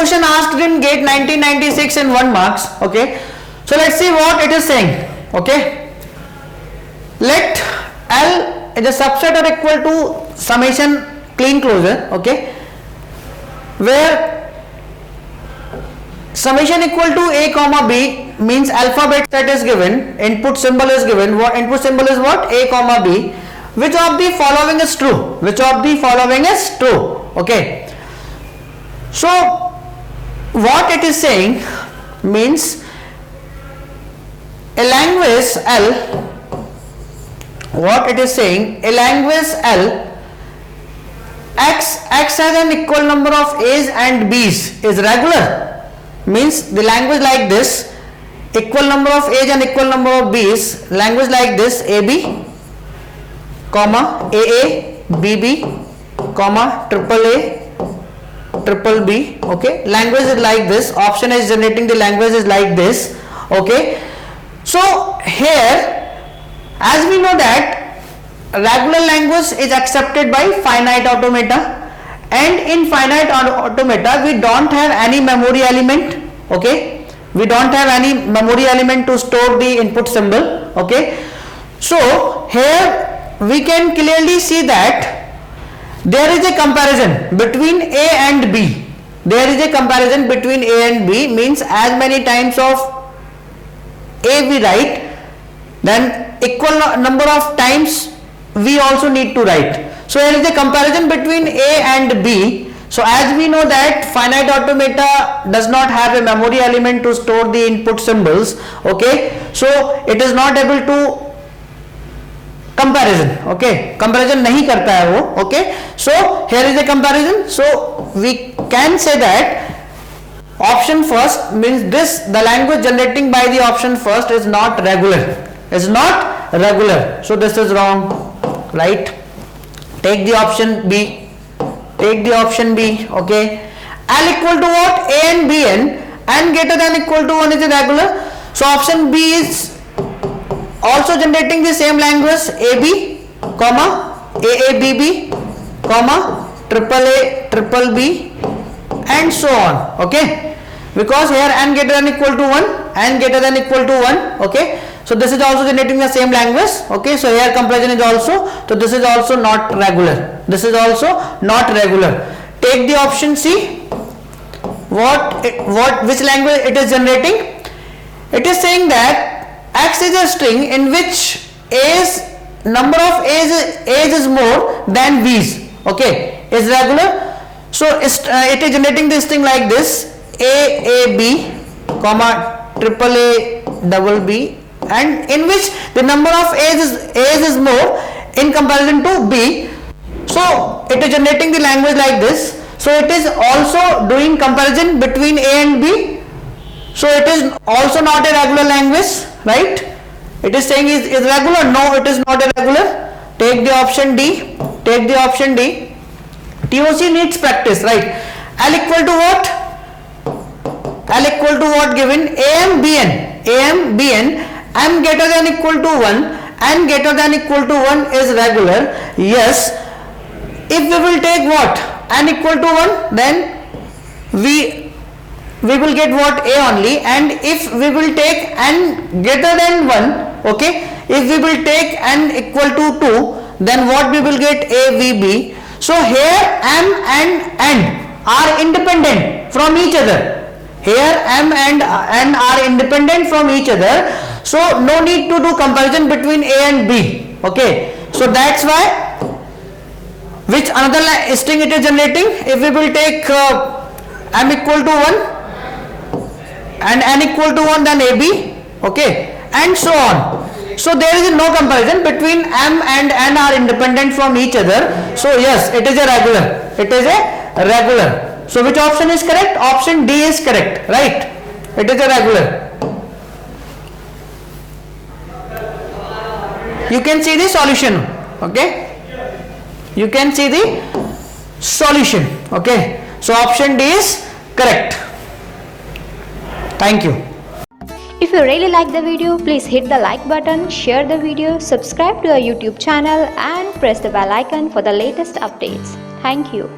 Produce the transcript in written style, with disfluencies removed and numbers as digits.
question asked in GATE 1996 in 1 marks. Okay, so let's see what it is saying. Okay, let L is a subset or equal to summation clean closure. Okay, where summation equal to a comma b means alphabet set is given, input symbol is given. What input symbol is what? A comma b. Which of the following is true? Which of the following is true? Okay, so what it is saying means a language L, what it is saying, a language L X has an equal number of A's and B's is regular, means the language like this, equal number of A's and equal number of B's, language like this, AB comma AA BB comma AAA triple B. Okay, language is like this, option is generating the language is like this. Okay, so here as we know that regular language is accepted by finite automata, and in finite automata we don't have any memory element. Okay, we don't have any memory element to store the input symbol. Okay, so here we can clearly see that there is a comparison between A and B. There is a comparison between A and B, means as many times of A we write, then equal number of times we also need to write. So there is a comparison between A and B. So as we know that finite automata does not have a memory element to store the input symbols. Okay, so it is not able to comparison. Okay, comparison नहीं करता है वो. Okay, so here is a comparison. So we can say that option first means this, the language generating by the option first is not regular. Is not regular. So this is wrong. Right. Take the option B. Take the option B. Okay. L equal to what? A and B n greater than equal to 1 is irregular. So option B is also generating the same language, AB comma AABB comma AAA triple B and so on. Okay, because here n greater than equal to 1, n greater than equal to 1. Okay, so this is also generating the same language. Okay, so here comparison is also, so this is also not regular. This is also not regular. Take the option C. Which language it is generating? It is saying that X is a string in which A's number of A's is more than B's. Okay, is regular. So it is generating this thing like this, AAB comma AAA double B, and in which the number of A's is more in comparison to B. So it is generating the language like this. So it is also doing comparison between A and B. So it is also not a regular language, right? It is saying is regular. No, it is not irregular. Take the option D. Take the option D. TOC needs practice, right? L equal to what? L equal to what given? AM BN. AM BN. M greater than equal to 1. N greater than equal to 1 is regular. Yes. If we will take what? N equal to 1, then we will get what? A only. And if we will take N greater than 1, okay, if we will take N equal to 2, then what we will get? A, V, B. So here M and N are independent from each other. Here M and N are independent from each other. So no need to do comparison between A and B. Okay, so that's why which another string it is generating. If we will take M equal to 1 and N equal to 1, then AB, okay, and so on. So there is no comparison between M and N are independent from each other. So yes, it is a regular. It is a regular. So which option is correct? Option D is correct, right? It is a regular. You can see the solution, okay? You can see the solution, okay? So option D is correct. Thank you. If you really like the video, please hit the like button, share the video, subscribe to our YouTube channel and press the bell icon for the latest updates. Thank you.